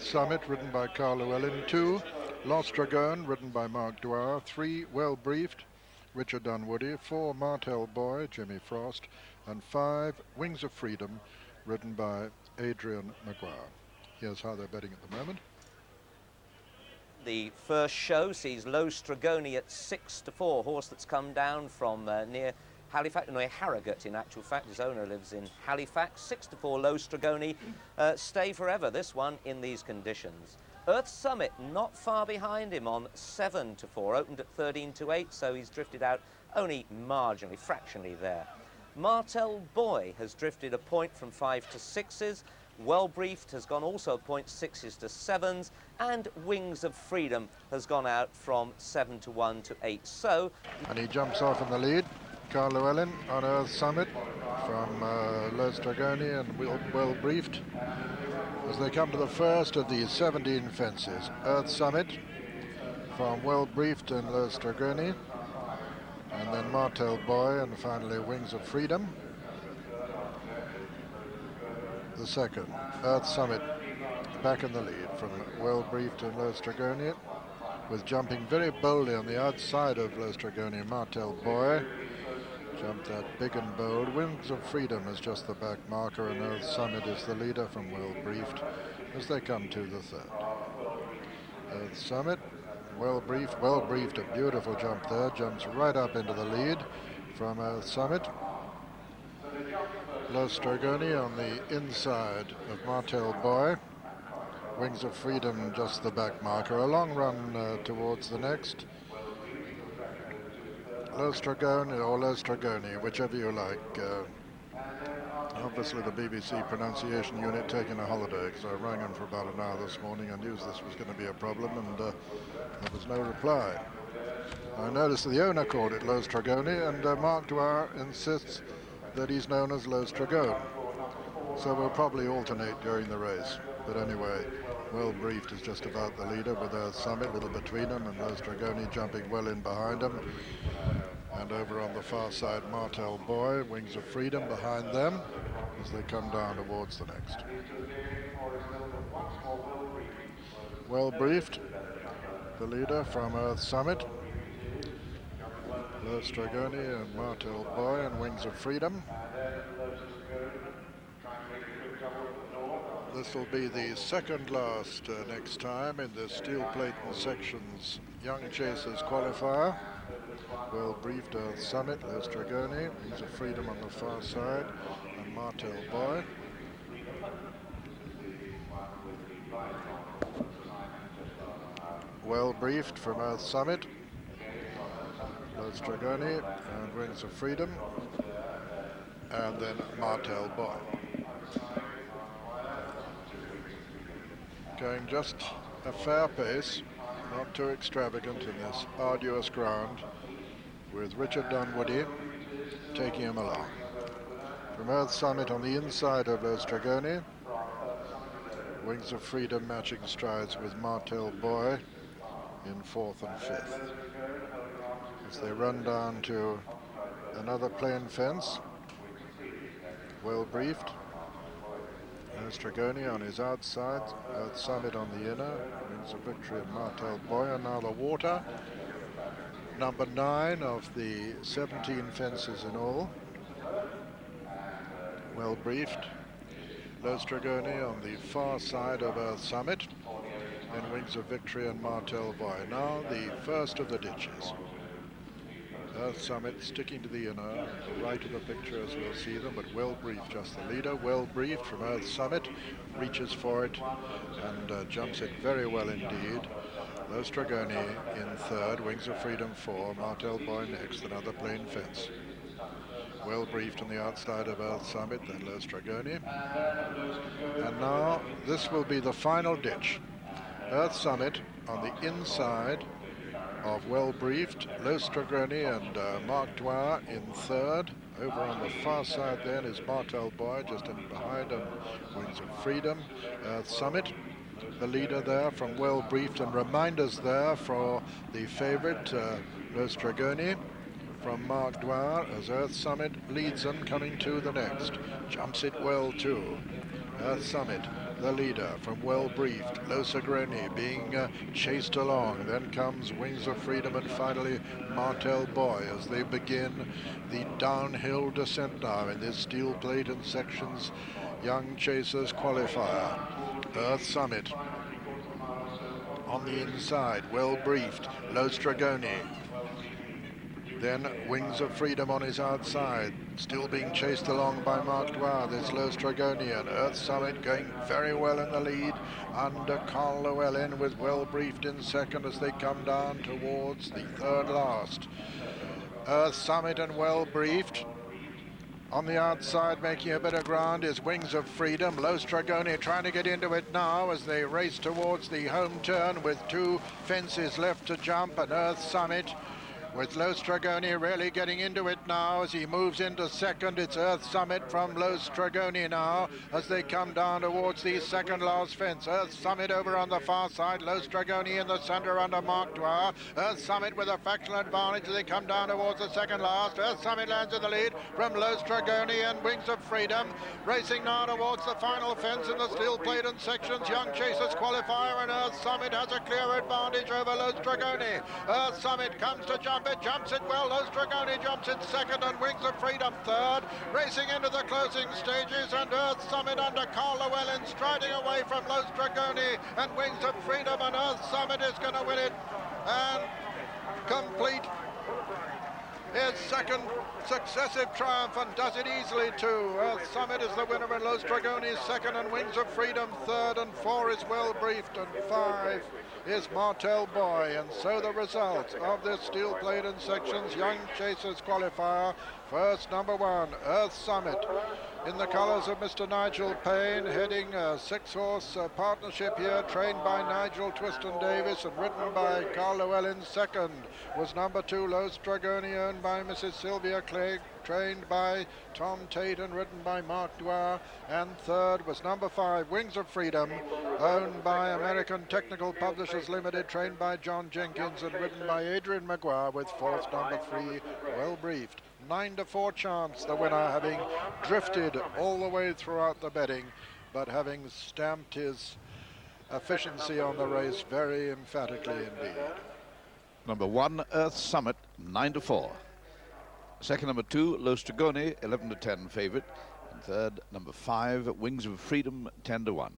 Summit, ridden by Llewellyn. 2, Lost Dragon, ridden by Mark Dwyer. 3, Well Briefed, Richard Dunwoody. 4, Martel Boy, Jimmy Frost. And 5, Wings of Freedom, ridden by Adrian Maguire. Here's how they're betting at the moment. The first show sees Low Stragoni at 6-4, horse that's come down from near Halifax, no, Harrogate in actual fact. His owner lives in Halifax. 6-4, Low Stragoni. Stay Forever, this one in these conditions. Earth Summit not far behind him on 7-4, opened at 13-8, so he's drifted out only marginally, fractionally there. Martel Boy has drifted a point from 5 to 6s. Well Briefed has gone also a point 6s to 7s, and Wings of Freedom has gone out from 7-1 to 8. So, and he jumps off in the lead. Llewellyn on Earth Summit from Low Stragoni and Well Briefed as they come to the first of these 17 fences. Earth Summit from Well Briefed and Low Stragoni, and then Martel Boy, and finally Wings of Freedom. The second, Earth Summit, back in the lead from Well Briefed and Low Stragoni, with jumping very boldly on the outside of Low Stragoni. Martel Boy jumped that big and bold. Wings of Freedom is just the back marker, and Earth Summit is the leader from Well Briefed as they come to the third. Earth Summit, Well Briefed, a beautiful jump there, jumps right up into the lead from Earth Summit. Low Stragoni on the inside of Martel Boy. Wings of Freedom just the back marker. A long run towards the next. Low Stragoni, whichever you like. Obviously the BBC pronunciation unit taking a holiday, because I rang them for about an hour this morning. I knew this was going to be a problem, and there was no reply. I noticed that the owner called it Low Stragoni, and Mark Dwyer insists that he's known as Low Stragone. So we'll probably alternate during the race. But anyway, Well Briefed is just about the leader with Earth Summit, a little between them, and Low Stragoni jumping well in behind him. And over on the far side, Martel Boy, Wings of Freedom behind them as they come down towards the next. Well Briefed, the leader from Earth Summit. Low Stragoni and Martel Boy and Wings of Freedom. This will be the second last next time in the Steel Plate and Sections Young Chasers Qualifier. Well Briefed, Earth Summit, Low Stragoni, Wings of Freedom on the far side, and Martel Boy. Well Briefed from Earth Summit, Low Stragoni and Wings of Freedom, and then Martel Boy. Going just a fair pace, not too extravagant in this arduous ground, with Richard Dunwoody taking him along. From Earth Summit on the inside of Low Stragoni, Wings of Freedom matching strides with Martel Boy in 4th and 5th. As they run down to another plain fence, Well Briefed, Low Stragoni on his outside, Earth Summit on the inner, Wings of Victory and Martel Boy. And now the water, number 9 of the 17 fences in all. Well Briefed, Low Stragoni on the far side of Earth Summit, and Wings of Victory and Martel Boy. Now the first of the ditches. Earth Summit sticking to the inner, right of the picture as we'll see them, but Well Briefed just the leader. Well Briefed from Earth Summit reaches for it and jumps it very well indeed. Low Stragoni in 3rd, Wings of Freedom 4, Martel Boy next, another plain fence. Well Briefed on the outside of Earth Summit, then Low Stragoni. And now this will be the final ditch. Earth Summit on the inside of Well Briefed, Low Stragoni and Mark Dwyer in 3rd. Over on the far side then is Martel Boy, just in behind him, Wings of Freedom. Earth Summit, the leader there from Well Briefed, and reminders there for the favourite Low Stragoni from Mark Dwyer as Earth Summit leads them coming to the next. Jumps it well too. Earth Summit the leader from Well Briefed, Lo Sagroni being chased along. Then comes Wings of Freedom and finally Martel Boy as they begin the downhill descent now in this steel plate and sections Young Chasers qualifier. Earth Summit on the inside, Well Briefed, Lo Stragoni. Then Wings of Freedom on his outside, still being chased along by Mark Dwyer. There's Lo Stragoni and Earth Summit going very well in the lead under Carl Llewellyn, with Well Briefed in second as they come down towards the third last. Earth Summit and Well Briefed. On the outside, making a bit of ground, is Wings of Freedom. Lo Stragoni trying to get into it now as they race towards the home turn with 2 fences left to jump, and Earth Summit with Lo Stragoni really getting into it now as he moves into second. It's Earth Summit from Lo Stragoni now as they come down towards the second last fence. Earth Summit over on the far side, Lo Stragoni in the centre under Mark Dwyer. Earth Summit with a fractional advantage as they come down towards the second last. Earth Summit lands in the lead from Lo Stragoni and Wings of Freedom. Racing now towards the final fence in the steel plate and sections. Young Chasers qualifier, and Earth Summit has a clear advantage over Lo Stragoni. Earth Summit comes to jump it, jumps it well. Lo Stragoni jumps it second and Wings of Freedom third. Racing into the closing stages, and Earth Summit under Carl Llewellyn striding away from Lo Stragoni and Wings of Freedom, and Earth Summit is going to win it and complete his second successive triumph, and does it easily too. Earth Summit is the winner, and Lo Stragoni is second, and Wings of Freedom third, and 4 is Well Briefed, and 5 is Martel Boy. And so the results of this steel plate and sections Young Chasers qualifier. First, number 1, Earth Summit, in the colours of Mr. Nigel Payne, heading a 6-horse partnership here, trained by Nigel Twiston-Davies and ridden by Carl Llewellyn. Second was number 2, Lo Stragoni, owned by Mrs. Sylvia Clegg, trained by Tom Tate and ridden by Mark Dwyer. And third was number 5, Wings of Freedom, owned by American Technical Publishers Limited, trained by John Jenkins and ridden by Adrian Maguire, with fourth, number 3, Well Briefed. 9-4 chance, the winner having drifted all the way throughout the betting, but having stamped his efficiency on the race very emphatically indeed. Number 1, Earth Summit, 9-4. Second, number 2, Lo Stragoni, 11-10 favourite. And third, number 5, Wings of Freedom, 10-1.